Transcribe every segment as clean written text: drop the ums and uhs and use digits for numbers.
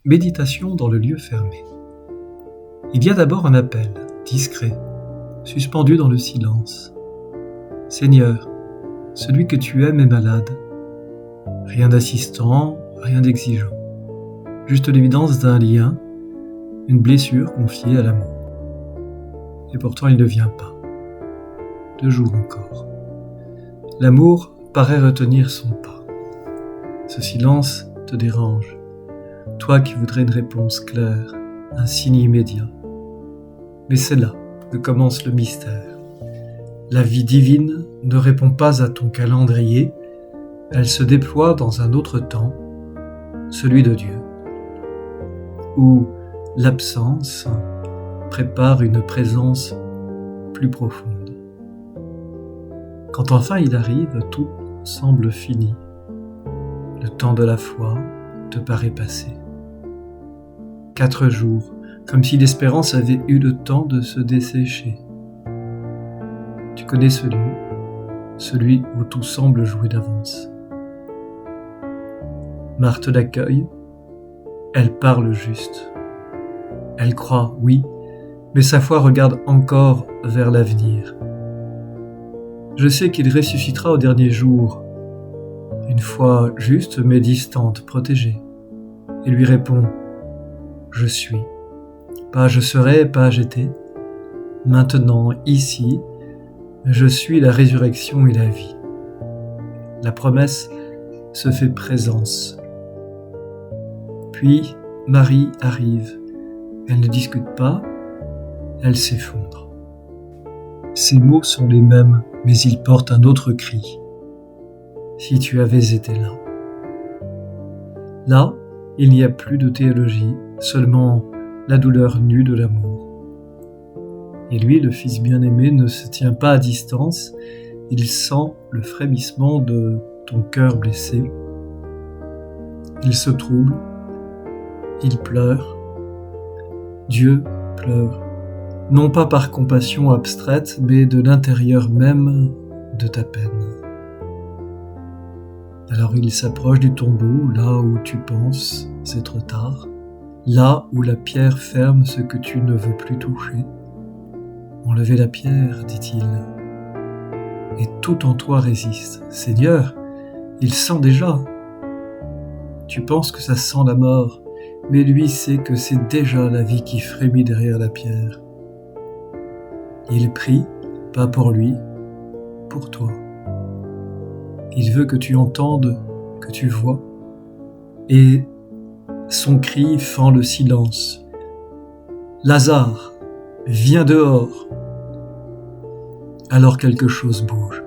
Méditation dans le lieu fermé. Il y a d'abord un appel, discret, suspendu dans le silence. Seigneur, celui que tu aimes est malade. Rien d'assistant, rien d'exigeant. Juste l'évidence d'un lien, une blessure confiée à l'amour. Et pourtant il ne vient pas. 2 jours encore. L'amour paraît retenir son pas. Ce silence te dérange. Toi qui voudrais une réponse claire, un signe immédiat. Mais c'est là que commence le mystère. La vie divine ne répond pas à ton calendrier, elle se déploie dans un autre temps, celui de Dieu, où l'absence prépare une présence plus profonde. Quand enfin il arrive, tout semble fini. Le temps de la foi te paraît passé. 4 jours, comme si l'espérance avait eu le temps de se dessécher. Tu connais celui où tout semble jouer d'avance. Marthe l'accueille, elle parle juste. Elle croit, oui, mais sa foi regarde encore vers l'avenir. Je sais qu'il ressuscitera au dernier jour, une foi juste mais distante, protégée, et lui répond « Je suis ». Pas je serai, pas j'étais. Maintenant, ici, je suis la résurrection et la vie. La promesse se fait présence. Puis, Marie arrive. Elle ne discute pas, elle s'effondre. Ces mots sont les mêmes, mais ils portent un autre cri. Si tu avais été là. Là, il n'y a plus de théologie, seulement la douleur nue de l'amour. Et lui, le Fils bien-aimé, ne se tient pas à distance, il sent le frémissement de ton cœur blessé. Il se trouble, il pleure. Dieu pleure, non pas par compassion abstraite, mais de l'intérieur même de ta peine. Alors il s'approche du tombeau, là où tu penses, c'est trop tard. Là où la pierre ferme ce que tu ne veux plus toucher. Enlevez la pierre, dit-il. Et tout en toi résiste. Seigneur, il sent déjà. Tu penses que ça sent la mort, mais lui sait que c'est déjà la vie qui frémit derrière la pierre. Il prie, pas pour lui, pour toi. Il veut que tu entendes, que tu vois. Et son cri fend le silence. Lazare, viens dehors. Alors quelque chose bouge.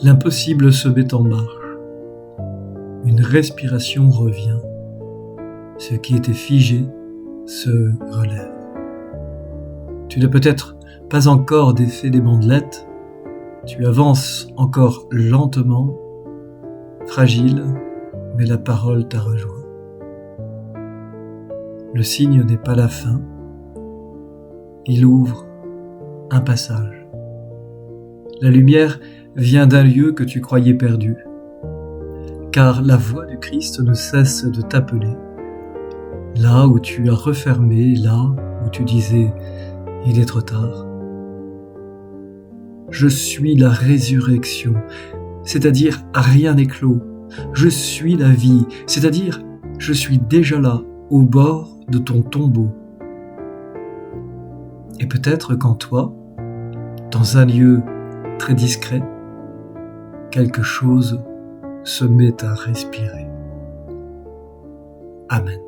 L'impossible se met en marche. Une respiration revient. Ce qui était figé se relève. Tu n'as peut-être pas encore défait des bandelettes. Tu avances encore lentement, fragile, mais la parole t'a rejoint. Le signe n'est pas la fin, il ouvre un passage. La lumière vient d'un lieu que tu croyais perdu, car la voix du Christ ne cesse de t'appeler. Là où tu as refermé, là où tu disais « il est trop tard ». Je suis la résurrection, c'est-à-dire rien n'est clos. Je suis la vie, c'est-à-dire je suis déjà là, au bord de ton tombeau. Et peut-être qu'en toi, dans un lieu très discret, quelque chose se met à respirer. Amen.